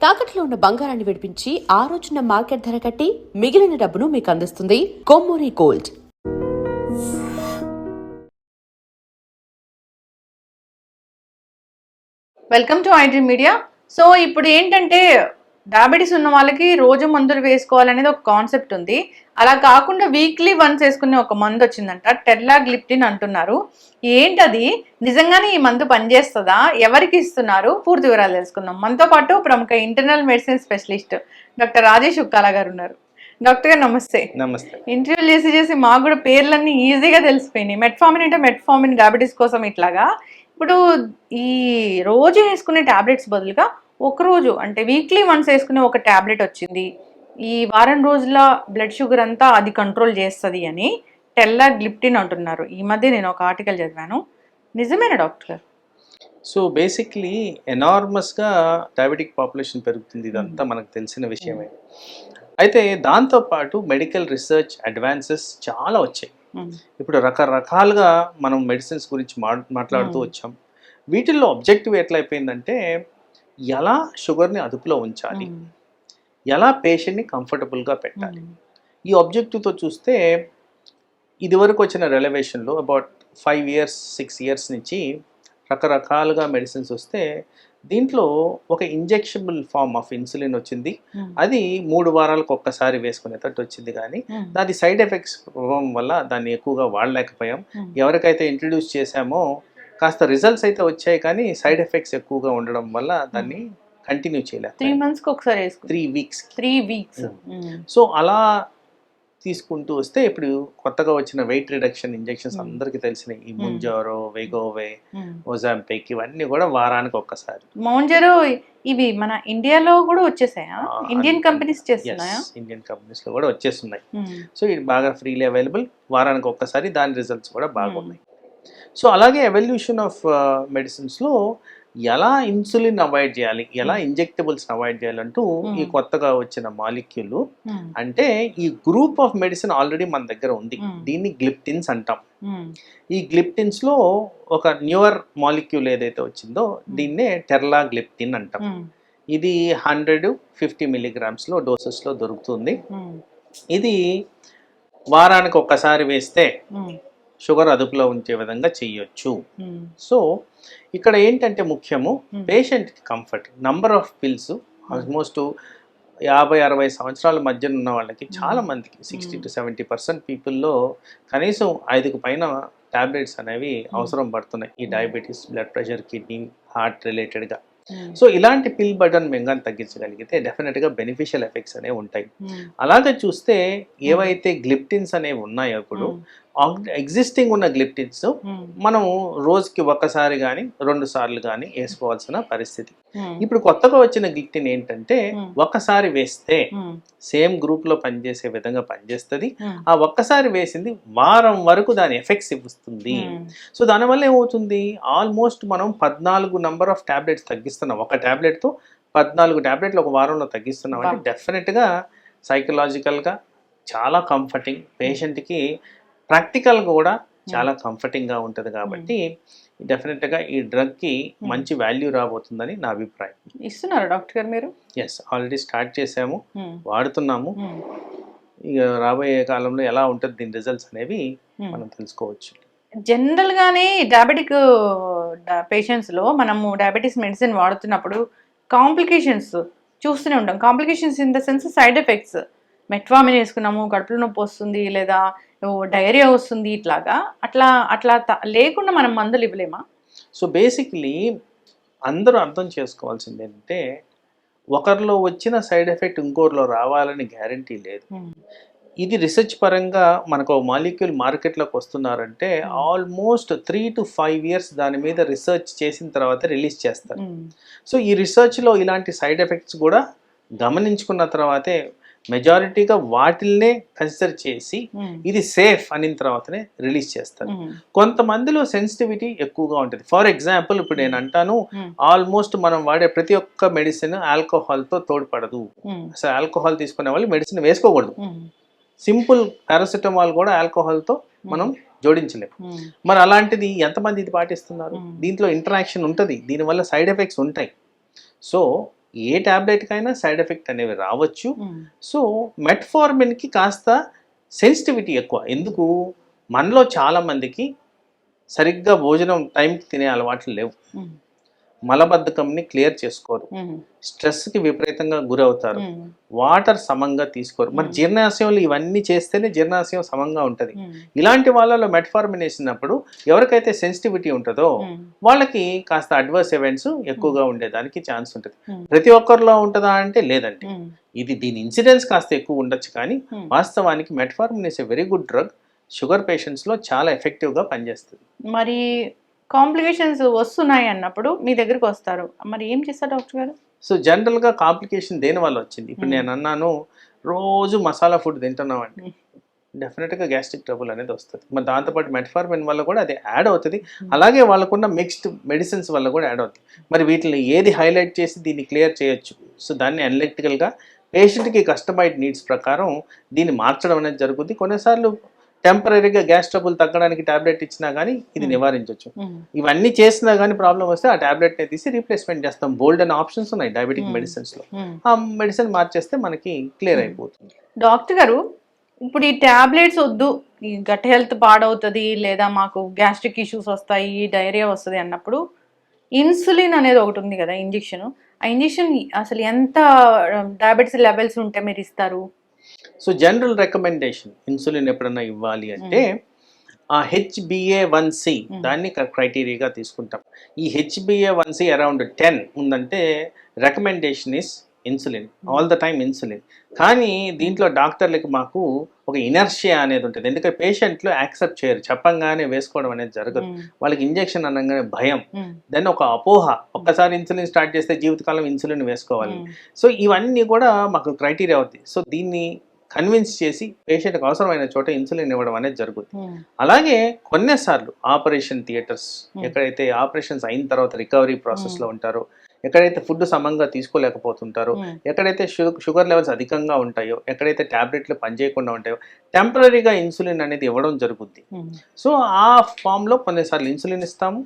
తాకట్లో ఉన్న బంగారాన్ని విడిపించి ఆ రోజున మార్కెట్ ధర కట్టి మిగిలిన డబ్బును మీకు అందిస్తుంది Kommuri gold. Welcome to iDream media. So ఇప్పుడు ఏంటంటే డయాబెటీస్ ఉన్న వాళ్ళకి రోజు మందులు వేసుకోవాలనేది ఒక కాన్సెప్ట్ ఉంది. అలా కాకుండా వీక్లీ వన్స్ వేసుకునే ఒక మందు వచ్చిందంట, టెర్లాగ్లిప్టిన్ అంటున్నారు. ఏంటది? నిజంగానే ఈ మందు పనిచేస్తుందా? ఎవరికి ఇస్తున్నారు? పూర్తి వివరాలు తెలుసుకుందాం. మనతో పాటు ప్రముఖ internal medicine specialist doctor Rajesh Ukkala గారు ఉన్నారు. డాక్టర్ గారు నమస్తే. నమస్తే. ఇంటర్వ్యూ చేసి మాకు కూడా పేర్లన్నీ ఈజీగా తెలిసిపోయినాయి. మెట్ఫార్మిన్ అంటే మెట్ఫార్మిన్ డయాబెటీస్ కోసం ఇట్లాగా. ఇప్పుడు ఈ రోజు వేసుకునే ట్యాబ్లెట్స్ బదులుగా ఒకరోజు అంటే వీక్లీ వన్స్ వేసుకునే ఒక ట్యాబ్లెట్ వచ్చింది, ఈ వారం రోజుల బ్లడ్ షుగర్ అంతా అది కంట్రోల్ చేస్తుంది అని టెర్లాగ్లిప్టిన్ అంటున్నారు. ఈ మధ్య నేను ఒక ఆర్టికల్ చదివాను. నిజమేనా డాక్టర్? సో బేసిక్లీ ఎనార్మస్గా డయాబెటిక్ పాపులేషన్ పెరుగుతుంది, ఇదంతా మనకు తెలిసిన విషయమే. అయితే దాంతోపాటు మెడికల్ రీసెర్చ్ అడ్వాన్సెస్ చాలా వచ్చాయి. ఇప్పుడు రకరకాలుగా మనం మెడిసిన్స్ గురించి మాట్లాడుతూ వచ్చాం. వీటిల్లో ఆబ్జెక్టివ్ ఎట్లా అయిపోయిందంటే ఎలా షుగర్ని అదుపులో ఉంచాలి, ఎలా పేషెంట్ని కంఫర్టబుల్గా పెట్టాలి. ఈ ఆబ్జెక్టివ్తో చూస్తే ఇదివరకు వచ్చిన రెలవేషన్లో అబౌట్ 5 years 6 years నుంచి రకరకాలుగా మెడిసిన్స్ వస్తే దీంట్లో ఒక ఇంజెక్షబుల్ ఫార్మ్ ఆఫ్ ఇన్సులిన్ వచ్చింది. అది 3 వారాలకు ఒక్కసారి వేసుకునేటట్టు వచ్చింది. కానీ దాని సైడ్ ఎఫెక్ట్స్ ప్రభావం వల్ల దాన్ని ఎక్కువగా వాడలేకపోయాం. ఎవరికైతే ఇంట్రడ్యూస్ చేశామో కాస్త రిజల్ట్స్ అయితే వచ్చాయి, కానీ సైడ్ ఎఫెక్ట్స్ ఎక్కువగా ఉండడం వల్ల దాన్ని కంటిన్యూ చేయలేదు. 3 months ఒకసారి 3 weeks. 3 weeks. సో అలా తీసుకుంటూ వస్తే ఇప్పుడు కొత్తగా వచ్చిన వెయిట్ రిడక్షన్ ఇంజెక్షన్స్ అందరికీ తెలిసినాయి. ఈ ముంజారో, వెగోవే, ఓజాంపిక్ ఇవన్నీ కూడా వారానికి ఒక్కసారి. మౌంజరో ఇవి మన ఇండియాలో కూడా వచ్చేసాయా? ఇండియన్ కంపెనీస్ చేస్తున్నాయా? ఇండియన్ కంపెనీస్ లో కూడా వచ్చేస్తున్నాయి. సో ఇది బాగా ఫ్రీలీ అవైలబుల్, వారానికి ఒక్కసారి, దాని రిజల్ట్స్ కూడా బాగున్నాయి. సో అలాగే ఎవల్యూషన్ ఆఫ్ మెడిసిన్స్లో ఎలా ఇన్సులిన్ అవాయిడ్ చేయాలి, ఎలా ఇంజెక్టబుల్స్ అవాయిడ్ చేయాలంటూ ఈ కొత్తగా వచ్చిన మాలిక్యూల్, అంటే ఈ గ్రూప్ ఆఫ్ మెడిసిన్ ఆల్రెడీ మన దగ్గర ఉంది. దీన్ని గ్లిప్టిన్స్ అంటాం. ఈ గ్లిప్టిన్స్ లో ఒక న్యూవర్ మాలిక్యూల్ ఏదైతే వచ్చిందో దీన్నే టెర్లాగ్లిప్టిన్ అంటాం. ఇది 150 milligrams డోసెస్ లో దొరుకుతుంది. ఇది వారానికి ఒక్కసారి వేస్తే షుగర్ అదుపులో ఉంచే విధంగా చెయ్యొచ్చు. సో ఇక్కడ ఏంటంటే ముఖ్యము పేషెంట్కి comfort. Number of pills almost 50-60 సంవత్సరాల మధ్య ఉన్న వాళ్ళకి చాలా మందికి 60 to 70% పీపుల్లో కనీసం 5కు పైన టాబ్లెట్స్ అనేవి అవసరం పడుతున్నాయి. ఈ diabetes, blood pressure, kidney, heart రిలేటెడ్గా. సో ఇలాంటి పిల్ బర్డన్ మేము కానీ తగ్గించగలిగితే డెఫినెట్గా బెనిఫిషియల్ ఎఫెక్ట్స్ అనేవి ఉంటాయి. అలాగే చూస్తే ఏవైతే గ్లిప్టిన్స్ అనేవి ఉన్నాయో ఇప్పుడు ఎగ్జిస్టింగ్ ఉన్న గ్లిప్టిన్స్ మనం రోజుకి ఒక్కసారి కానీ 2 సార్లు కానీ వేసుకోవాల్సిన పరిస్థితి. ఇప్పుడు కొత్తగా వచ్చిన గ్లిప్టిన్ ఏంటంటే ఒక్కసారి వేస్తే సేమ్ గ్రూప్ లో పనిచేసే విధంగా పనిచేస్తుంది. ఆ ఒక్కసారి వేసింది వారం వరకు దాని ఎఫెక్ట్స్ ఇస్తుంది. సో దానివల్ల ఏమవుతుంది, ఆల్మోస్ట్ మనం 14 నెంబర్ ఆఫ్ టాబ్లెట్స్ తగ్గిస్తున్నాం. ఒక టాబ్లెట్ తో 14 టాబ్లెట్లు ఒక వారంలో తగ్గిస్తున్నాం. అంటే డెఫినెట్ గా సైకలాజికల్ గా చాలా కంఫర్టింగ్, పేషెంట్ కి ప్రాక్టికల్ కూడా చాలా కంఫర్టింగ్ గా ఉంటుంది. కాబట్టి డెఫినెట్ గా ఈ డ్రగ్ కి మంచి వాల్యూ రాబోతుందని నా అభిప్రాయం. ఇస్తున్నారు డాక్టర్ గారు మీరు? ఎస్, ఆల్రెడీ స్టార్ట్ చేసాము, వాడుతున్నాము. ఇక రాబోయే కాలంలో ఎలా ఉంటుంది దీని రిజల్ట్స్ అనేవి మనం తెలుసుకోవచ్చు. జనరల్ గానే డయాబెటిక్ పేషెంట్స్ లో మనము డయాబెటీస్ మెడిసిన్ వాడుతున్నప్పుడు కాంప్లికేషన్స్ చూస్తూనే ఉంటాం. Complications in the sense side effects. Metformin వేసుకున్నాము, కడుపులో నొప్పి వస్తుంది, లేదా డయేరియా వస్తుంది, ఇట్లాగా అట్లా లేకుండా మనం మందులు ఇవ్వలేమా? సో బేసిక్లీ అందరూ అర్థం చేసుకోవాల్సింది ఏంటంటే ఒకరిలో వచ్చిన సైడ్ ఎఫెక్ట్ ఇంకోరిలో రావాలని గ్యారంటీ లేదు. ఇది రీసెర్చ్ పరంగా మనకు మాలిక్యూల్ మార్కెట్లోకి వస్తున్నారంటే ఆల్మోస్ట్ 3 to 5 years దాని మీద రీసెర్చ్ చేసిన తర్వాత రిలీజ్ చేస్తారు. సో ఈ రీసెర్చ్లో ఇలాంటి సైడ్ ఎఫెక్ట్స్ కూడా గమనించుకున్న తర్వాతే మెజారిటీగా వాటిల్నే కన్సిడర్ చేసి ఇది సేఫ్ అయిన తర్వాతనే రిలీజ్ చేస్తారు. కొంతమందిలో సెన్సిటివిటీ ఎక్కువగా ఉంటుంది. ఫర్ ఎగ్జాంపుల్ ఇప్పుడు నేను అంటాను, ఆల్మోస్ట్ మనం వాడే ప్రతి ఒక్క మెడిసిన్ ఆల్కహాల్తో తోడ్పడదు. అసలు ఆల్కహాల్ తీసుకునే వాళ్ళు మెడిసిన్ వేసుకోకూడదు. సింపుల్ పారాసిటమాల్ కూడా ఆల్కహాల్తో మనం జోడించలేము. మరి అలాంటిది ఎంతమంది ఇది పాటిస్తున్నారు? దీంట్లో ఇంటరాక్షన్ ఉంటుంది, దీనివల్ల సైడ్ ఎఫెక్ట్స్ ఉంటాయి. సో ఏ టాబ్లెట్కైనా సైడ్ ఎఫెక్ట్ అనేవి రావచ్చు. సో మెట్ఫార్మిన్కి కాస్త సెన్సిటివిటీ ఎక్కువ. ఎందుకు? మనలో చాలామందికి సరిగ్గా భోజనం టైంకి తినే అలవాట్లు లేవు, మలబద్ధకంని క్లియర్ చేసుకోరు, స్ట్రెస్కి విపరీతంగా గురవుతారు, వాటర్ సమంగా తీసుకోరు. మరి జీర్ణాశయంలో ఇవన్నీ చేస్తేనే జీర్ణాశయం సమంగా ఉంటుంది. ఇలాంటి వాళ్ళలో మెట్ఫార్మిన్ వేసినప్పుడు ఎవరికైతే సెన్సిటివిటీ ఉంటుందో వాళ్ళకి కాస్త అడ్వర్స్ ఈవెంట్స్ ఎక్కువగా ఉండేదానికి ఛాన్స్ ఉంటుంది. ప్రతి ఒక్కరిలో ఉంటుందా అంటే లేదండి. దీని ఇన్సిడెన్స్ కాస్త ఎక్కువ ఉండొచ్చు, కానీ వాస్తవానికి metformin is a very good drug. Sugar పేషెంట్స్లో చాలా ఎఫెక్టివ్గా పనిచేస్తుంది. మరి కాంప్లికేషన్స్ వస్తున్నాయి అన్నప్పుడు మీ దగ్గరికి వస్తారు, మరి ఏం చేస్తారు డాక్టర్ గారు? సో జనరల్గా కాంప్లికేషన్ దేని వల్ల వచ్చింది? ఇప్పుడు నేను అన్నాను రోజు మసాలా ఫుడ్ తింటున్నామండి, డెఫినెట్గా గ్యాస్ట్రిక్ ట్రబుల్ అనేది వస్తుంది. మరి దాంతోపాటు మెట్ఫార్మిన్ వల్ల కూడా అది యాడ్ అవుతుంది. అలాగే వాళ్ళకున్న మిక్స్డ్ మెడిసిన్స్ వల్ల కూడా యాడ్ అవుతుంది. మరి వీటిని ఏది హైలైట్ చేసి దీన్ని క్లియర్ చేయొచ్చు? సో దాన్ని అనలిటికల్గా పేషెంట్కి కస్టమైజ్డ్ నీడ్స్ ప్రకారం దీన్ని మార్చడం అనేది జరుగుతుంది. కొన్నిసార్లు టెంపరీగా గ్యాస్ ట్రబుల్ తగ్గడానికి టాబ్లెట్ ఇచ్చినా కానీ ఇది నివారించవచ్చు. ఇవన్నీ చేసినా కానీ ప్రాబ్లం వస్తే ఆ టాబ్లెట్ని తీసి రీప్లేస్మెంట్ చేస్తాం. బోల్డ్ అండ్ ఆప్షన్స్ ఉన్నాయి డయాబెటిక్ మెడిసిన్స్లో. ఆ మెడిసిన్ మార్చేస్తే మనకి క్లియర్ అయిపోతుంది. డాక్టర్ గారు, ఇప్పుడు ఈ టాబ్లెట్స్ వద్దు, ఈ గట్ హెల్త్ పాడవుతుంది, లేదా మాకు గ్యాస్ట్రిక్ ఇష్యూస్ వస్తాయి, డైరియా వస్తుంది అన్నప్పుడు ఇన్సులిన్ అనేది ఒకటి ఉంది కదా, ఇంజెక్షన్. ఆ ఇంజెక్షన్ అసలు ఎంత డయాబెటిస్ లెవెల్స్ ఉంటే మీరు ఇస్తారు? సో జనరల్ రికమెండేషన్ ఇన్సులిన్ ఎప్పుడన్నా ఇవ్వాలి అంటే ఆ HbA1c దాన్ని క్రైటీరియాగా తీసుకుంటాం. ఈ HbA1c అరౌండ్ 10 ఉందంటే recommendation is insulin, all the time insulin. కానీ దీంట్లో డాక్టర్లకి మాకు ఒక ఇనర్షియా అనేది ఉంటుంది. ఎందుకంటే పేషెంట్లు యాక్సెప్ట్ చేయరు, చెప్పంగానే వేసుకోవడం అనేది జరగదు. వాళ్ళకి ఇంజెక్షన్ అనగానే భయం, దెన్ ఒక అపోహ, ఒక్కసారి ఇన్సులిన్ స్టార్ట్ చేస్తే జీవితకాలం ఇన్సులిన్ వేసుకోవాలి. సో ఇవన్నీ కూడా మాకు క్రైటీరియా అవుతాయి. సో దీన్ని కన్విన్స్ చేసి పేషెంట్కి అవసరమైన చోట ఇన్సులిన్ ఇవ్వడం అనేది జరుగుతుంది. అలాగే కొన్నిసార్లు ఆపరేషన్ థియేటర్స్, ఎక్కడైతే ఆపరేషన్స్ అయిన తర్వాత రికవరీ ప్రాసెస్లో ఉంటారో, ఎక్కడైతే ఫుడ్ సమంగా తీసుకోలేకపోతుంటారో, ఎక్కడైతే షుగర్ లెవెల్స్ అధికంగా ఉంటాయో, ఎక్కడైతే ట్యాబ్లెట్లు పనిచేయకుండా ఉంటాయో టెంపరీగా ఇన్సులిన్ అనేది ఇవ్వడం జరుగుద్ది. సో ఆ ఫామ్లో కొన్నిసార్లు ఇన్సులిన్ ఇస్తాము.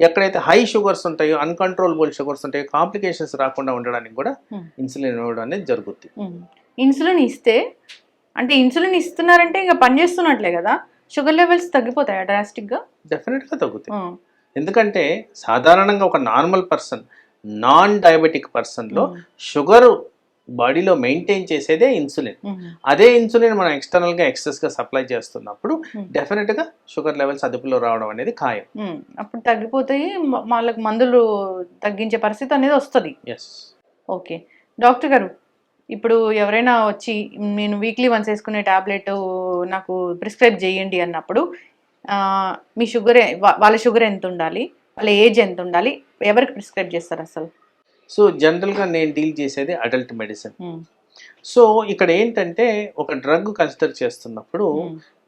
ఎక్కడైతే హై షుగర్స్ ఉంటాయో, అన్కంట్రోలబుల్ షుగర్స్ ఉంటాయో, కాంప్లికేషన్స్ రాకుండా ఉండడానికి కూడా ఇన్సులిన్ ఇవ్వడం అనేది జరుగుద్ది. ఇన్సులిన్ ఇస్తే అంటే ఇన్సులిన్ ఇస్తున్నారంటే ఇంకా పనిచేస్తున్నట్లే కదా, షుగర్ లెవెల్స్ తగ్గిపోతాయా డ్రాస్టిక్గా? డెఫినెట్గా తగ్గుతాయి. ఎందుకంటే సాధారణంగా ఒక నార్మల్ పర్సన్, నాన్ డయాబెటిక్ పర్సన్లో షుగర్ బాడీలో మెయింటైన్ చేసేదే ఇన్సులిన్. అదే ఇన్సులిన్ మనం ఎక్స్టర్నల్గా ఎక్సెస్గా సప్లై చేస్తున్నప్పుడు డెఫినెట్గా షుగర్ లెవెల్స్ అదుపులో రావడం అనేది ఖాయం. అప్పుడు తగ్గిపోతాయి, వాళ్ళకి మందులు తగ్గించే పరిస్థితి అనేది వస్తుంది. ఎస్. ఓకే డాక్టర్ గారు, ఇప్పుడు ఎవరైనా వచ్చి నేను వీక్లీ వన్స్ వేసుకునే టాబ్లెట్ నాకు ప్రిస్క్రైబ్ చేయండి అన్నప్పుడు మీ షుగర్, వాళ్ళ షుగర్ ఎంత ఉండాలి, వాళ్ళ ఏజ్ ఎంత ఉండాలి, ఎవరికి ప్రిస్క్రైబ్ చేస్తారు అసలు? సో జనరల్గా నేను డీల్ చేసేది అడల్ట్ మెడిసిన్. సో ఇక్కడ ఏంటంటే ఒక డ్రగ్ కన్సిడర్ చేస్తున్నప్పుడు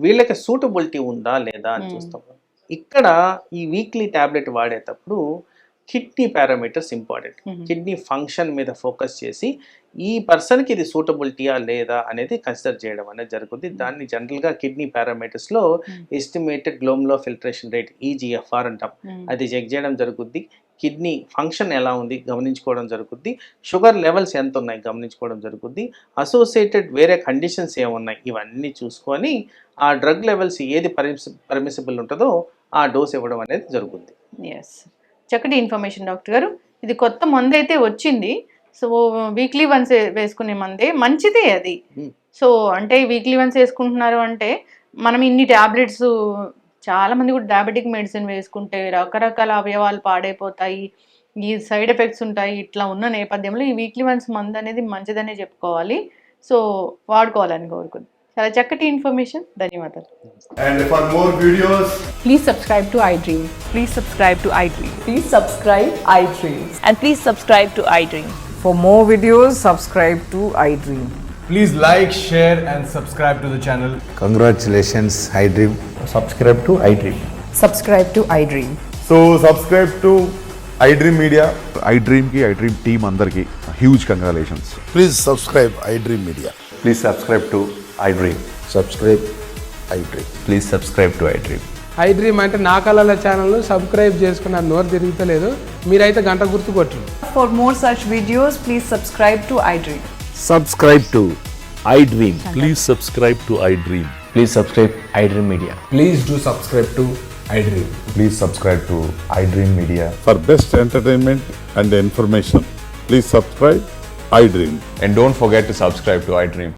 వీళ్ళకి సూటబిలిటీ ఉందా లేదా అని చూస్తాం. ఇక్కడ ఈ వీక్లీ టాబ్లెట్ వాడేటప్పుడు kidney parameters important. Kidney function మీద ఫోకస్ చేసి ఈ పర్సన్కి ఇది సూటబిలిటీయా లేదా అనేది కన్సిడర్ చేయడం అనేది జరుగుతుంది. దాన్ని జనరల్గా కిడ్నీ పారామీటర్స్లో estimated glomerular filtration rate EGFR అంటాం, అది చెక్ చేయడం జరుగుద్ది. కిడ్నీ ఫంక్షన్ ఎలా ఉంది గమనించుకోవడం జరుగుద్ది. షుగర్ లెవెల్స్ ఎంత ఉన్నాయి గమనించుకోవడం జరుగుద్ది. అసోసియేటెడ్ వేరే కండిషన్స్ ఏమున్నాయి ఇవన్నీ చూసుకొని ఆ డ్రగ్ లెవెల్స్ ఏది పర్మిసిబుల్ ఉంటుందో ఆ డోస్ ఇవ్వడం అనేది జరుగుతుంది. ఎస్, చక్కటి ఇన్ఫర్మేషన్ డాక్టర్ గారు. ఇది కొత్త మందు అయితే వచ్చింది, సో వీక్లీ వన్స్ వేసుకునే మందే మంచిదే అది. సో అంటే వీక్లీ వన్స్ వేసుకుంటున్నారు అంటే మనం ఇన్ని ట్యాబ్లెట్స్, చాలా మంది కూడా డయాబెటిక్ మెడిసిన్ వేసుకుంటే రకరకాల అవయవాలు పాడైపోతాయి, ఈ సైడ్ ఎఫెక్ట్స్ ఉంటాయి. ఇట్లా ఉన్న నేపథ్యంలో ఈ వీక్లీ వన్స్ మందు అనేది మంచిదనే చెప్పుకోవాలి. సో వాడుకోవాలని కోరుకుంది. చాలా చక్కటి ఇన్ఫర్మేషన్, ధన్యవాదాలు. And for more videos, Please subscribe to iDream. Please subscribe to iDream. Please subscribe iDream. And please subscribe to iDream. For more videos, subscribe to iDream. please like, share and subscribe to the channel. Congratulations, iDream. Subscribe to iDream. Subscribe to iDream. So subscribe to iDream Media. iDream ki iDream team andarki huge congratulations. Please subscribe iDream Media. Please subscribe to iDream. Subscribe iDream. Please subscribe to iDream. I dream అంటే నా కళల ఛానల్ను subscribe చేసుకున్న నోరు తిరుగుతలేదు, మీరైతే గంట గుర్తు కొట్టండి. For more such videos, please subscribe to iDream. Subscribe to iDream. Please subscribe to iDream. Please subscribe iDream Media. Please do subscribe to iDream. Please subscribe to iDream Media. For best entertainment and information, please subscribe iDream. And don't forget to subscribe to iDream.